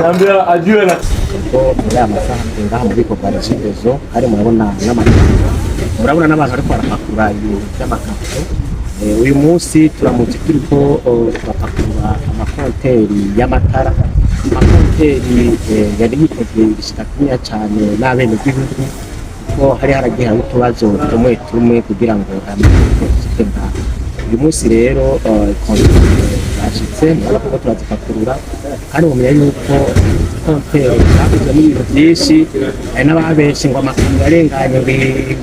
Naambia ajue na muri aya masaha ngaha mu biko bwa Regideso hari murabona n'abantu ariko barapakura ibintu by'amakato. Uyu munsi turamutse turiko turapakura amakonteri y'amatara, amakonteri yari yitezwe gushika kunya cyane n'abene gihugu ko hari haragiye hari utubazo tumwe kugira ngo amakonteri uyu munsi rero yashitse ariko turazipakurura kandi mumenya yuko konteri zakozwe n'ibintu byinshi hari n'ababenshi ngo amakamyo arenganye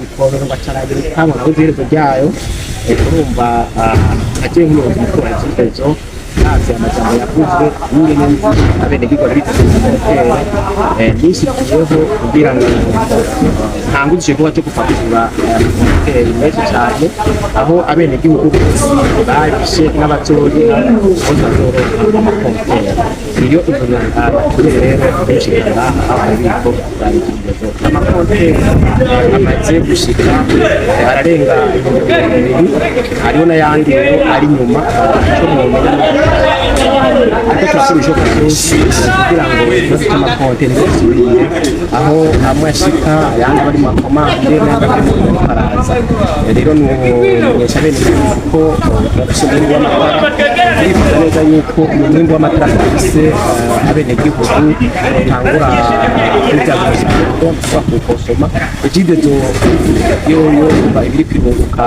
bikororwa cyane ukabona uziherezo ryayo urumva agiye nk'umuyobozi mukuru wa Regideso hafi amajambo yakuzwe n'ingene abenegihugu biteze konteri nishikiyeho kugira ngo ntanguzije vuba cyo gupakurura konteri menshi cyane aho abenegihugu babishe n'abatori bose bazoroka amakonteri iyo ivunanga rero bishikira aho biko barigiyezo amakonteri amaze gushika ararenga 200 hariho n'ayandi ari nyuma cyo mu ariko turasubije ko byose kugira ngo ikibazo cy'amakonteri gisubire aho amwe ashika ayandi bari mu makomande n'abandi mu Faransa. Rero numenyesha bene ko umushinga w'amatara bifuza neza yuko umwimbo w'amatara ufise abenegihugu utangura kujya gusoma Regideso yoyo ibiri kwibuka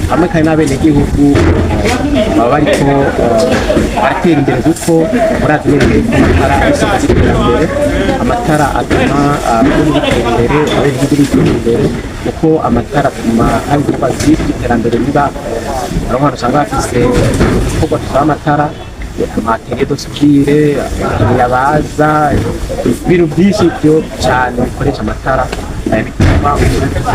hamwe kandi n'abenegihugu bariko baratera imbere kuko murazi amatara iterambere amatara atuma imbere abenegihugu imbere kuko amatara atuma hari ibibazo by'iterambere biba abantu usanga bafise igikorwa cy'amatara amateriye dosibire yabaza ibintu byinshi byo cyane bikoresha amatara bituma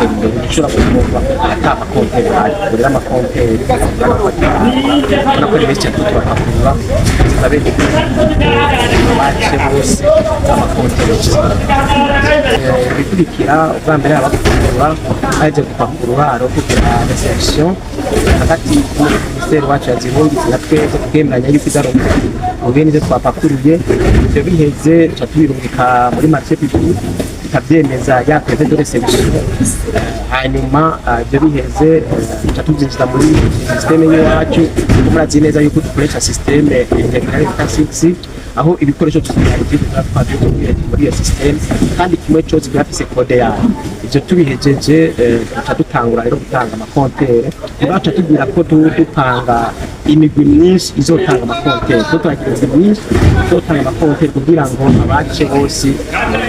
imbere ushobora kumva atama konteri kurira amakonteri nakora ibyo tubakura abene baje bose amakonteri bikurikira ubwa mbere abakura aje gupakurura aro kugira reception hagati y'Ministeri wacu ya Zibundi na twese tukemeranya yuko izaronka ubene ivyo twapakuriye ivyo biheze catubirungika muri marché public ikabyemeza ya préfet de réception hanyuma ibyo biheze catubinjiza muri systeme yacu murazi neza yuko dukoresha systeme integrale K6 aho ibikoresho tubihaje muri iyo systeme kandi kimwe cyose kirafise code yayo ivyo tubihejeje dutangura rero gutanga amakonteri tugaca tugira ko dupanga imigwi myinshi izotanga amakonteri turagira myinshi izotanga amakonteri kugira ngo abace bose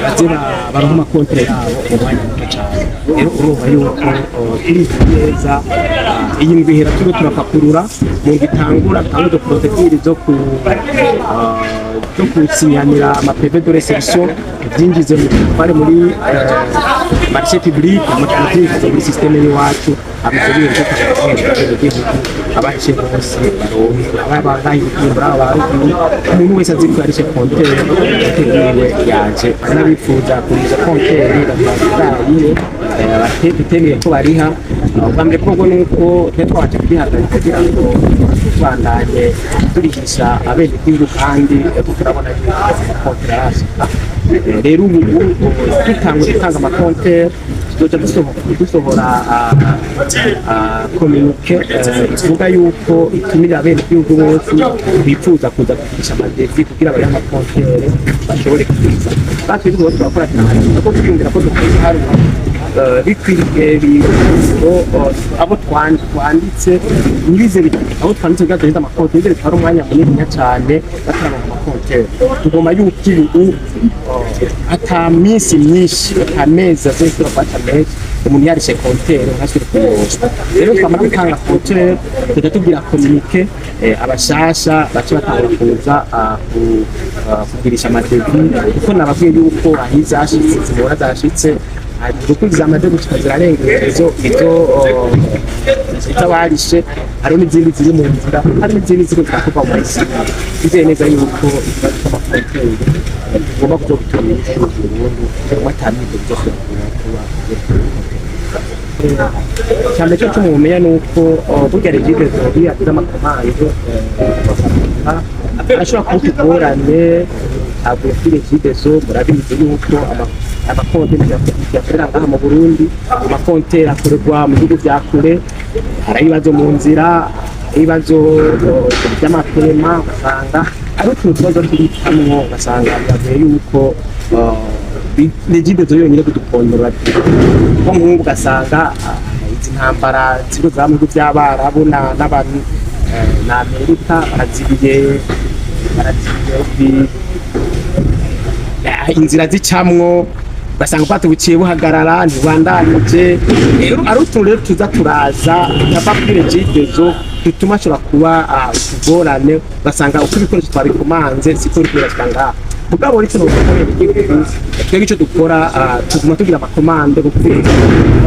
bazira baronka amakonteri yabo mu mwanya muto cyane. Rero urumva yuko neza iyi ngwihera turapakurura mu gitangura kandi do protecteur zo kusinyanira amaPV de réception byinjize mu pare muri marché public muri systeme yacu abitubire ko abaje bose ababaye kumbura abaruki umuntu wese aziko ari konteri yateguwe yaje anabifuza kuriza konteri batayire abatemeye ko bariha ubambye ko nuko twatwaje kwihagarika kugira ngo bandanye turihisha abenegihugu kandi turabona konteri arashika. Rero ubu gutanga amakonteri dusohora communique ivuga yuko itumira abenegihugu bose bifuza kuza kugisha amadevi kugira bari amakonteri bashobore kuza batwe rwo turakora cyane kuko kwiyumvira ko dukwiye hari bikwiriye biro abo twanditse nibize abo twanditse gato amakonteri bitwara umwanya munini cyane batanga amakonteri tugoma yuko ubu ata minsi myinshi ameza zose bafata menshi umuntu yarishe konteri nkasuri kuyoza. Rero twamara gutanga konteri tugatubwira communique abashasha bace batanga kuza kugirisha amadevi kuko nababwiye yuko ahiza ashitse zibora zashitse gukuriza amadevi gushika zirarengezo izo zitabarishe hari n'izindi ziri mu nzira hari n'izindi ziri kuva mu isi bizeye neza yuko amakonteri ugomba kuzogutora ibintu watamiye byose kuba cyane cyo tumumenya nuko burya Regidezo iyo agize amakomande ashobora kutugorane avuye kuri Regidezo murabizi yuko amakonte yakorera ngaha mu Burundi amakonte akorerwa mu bihugu vya kure hari ibibazo mu nzira ibibazo by'amapema ugasanga ari utubazo tubitamwo ugasanga bibavuye yuko Regidezo yonyine kudukondora ko nk'ubu ugasanga izi ntambara ziko za mu bihugu by'Abarabu n'abantu na Amerika barazibiye inzira zicamwo ugasanga ubwato buciye buhagarara ntibandanije ari utuntu rero tuza turaza yava kuri Regidezo dutuma ashobora kuba utugorane ugasanga uko ibikoresho twabikomanze siko bikoreshwa ngaha mugabo rero tunokorera igihugu twebwe icyo dukora tuguma tugira amakomande kuko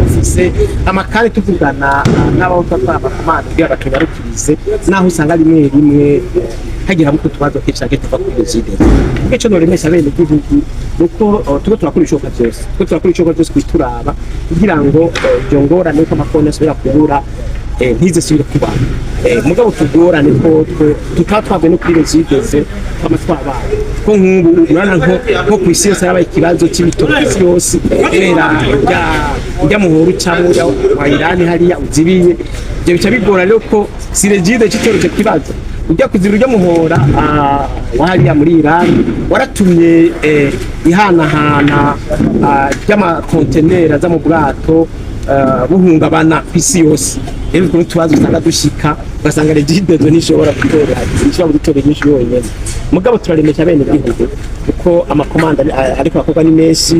ofise amakare tuvugana n'abo twatwara amakomande kugira batunyarukirize naho usanga rimwe rimwe hagira muko tubazo kishake tuva kuri Regidezo icyo noremesha bene igihugu nuko tuko turakora ishoka byose tuko turakora ishoka byose kwituraba kugira ngo ibyo ngorane ko amakonde asubira kubura ntize subira kuba mugabo tugorane ko tutatwave no kuri Regidezo amatwaba ko nk'ubu urana nko ku isi yose yabaye ikibazo cy'ibitoro isi yose ya muhoro cyangwa wa Irani hariya uzibiye ibyo bica bigora rero ko si Regidezo cyitoroje kibazo ujya kuzira muhora wahariya muri Irani waratumye ihanahana y'amakontenera za mu bwato buhungabana kw'isi yose rero ko tubazo usanga dushika ugasanga Regidezo nishobora gutorera ishobora gutorera nyinshi yonyene mugabo turaremesha bene igihugu kuko amakomanda ariko akorwa ni menshi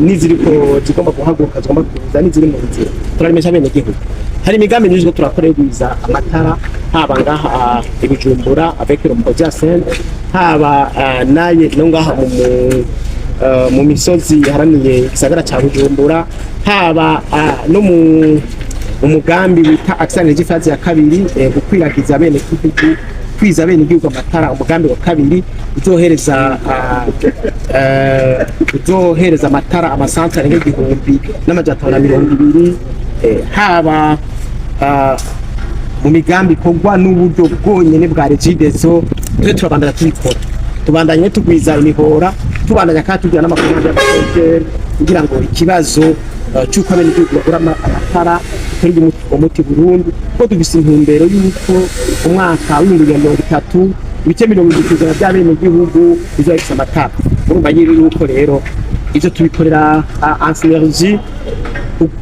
niziriko zigomba guhaguruka zigomba kuza niziri mu nzira turaremesha bene igihugu hari imigambi nyinshi turakorerwiza amatara haba ngaha Ibijumbura avec le projet Centre haba naye no ngaha mu misozi haraniye igisagara ca Bujumbura haba no mu umugambi wita Action Regifaze ya kabiri gukwiragiza bene igihugu kwiza bene igihugu amatara umugambi wa kabiri uzohereza amatara amasantre arenga 1,220 haba mu migambi kogwa n'uburyo bwonyene bwa Regidezo twe turabandanya tubandanye tugwiza imihora tubandanya kandi tugira n'amakomande y'abakozi kugira ngo ikibazo cyuko bene igihugu bagura amatara kuri umuti Burundi ko dufise intumbero y'uko umwaka w'2030 ibice 70% by'abene igihugu bizahisa amatara urumva nyiri yuko rero ivyo tubikorera en synergie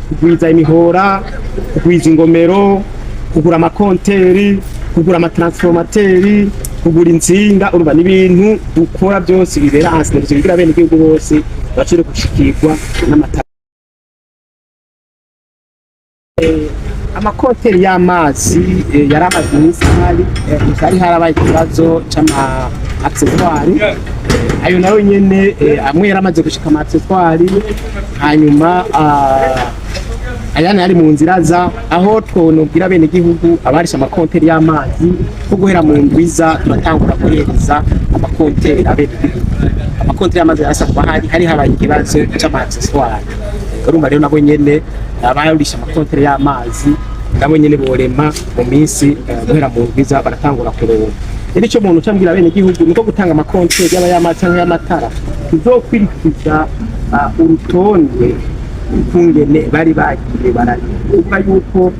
kugwiza imihora kugwiza ingomero kugura amakonteri kugura amatransformateri kugura insinga urumva n'ibintu dukora byose bibera en synergie kugira bene igihugu bose bacire gushikirwa n'amatara amakonteri y'amazi yaramaze iminsi hari harabaye ikibazo c'ama accessoires ayo nayo nyene amwe yaramaze gushika ama accessoires hanyuma ayana yari mu nzira za aho twonubwira bene igihugu abarisha amakonteri y'amazi ko guhera mu ndwiza turatangura guhereza amakonteri abene amakonteri y'amazi yarasa kuba hari habaye ikibazo c'ama accessoires urumva rero nabo nyene abayorisha amakonteri y'amazi nabo nyene borema mu minsi guhera mu ndwiza baratangura kuronka icyo umuntu cyambwira bene igihugu niko gutanga amakonteri y'amazi cyangwa y'amatara tuzokwirikiza urutonde kungene bari bagiye baravuga yuko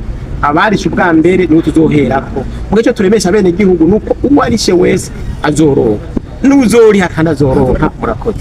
abarisha ubwa mbere niho tuzoherako mugihe cyo turemesha bene igihugu nuko uwarishe wese azoronka n'uzoriha kandi azoronka murakoze.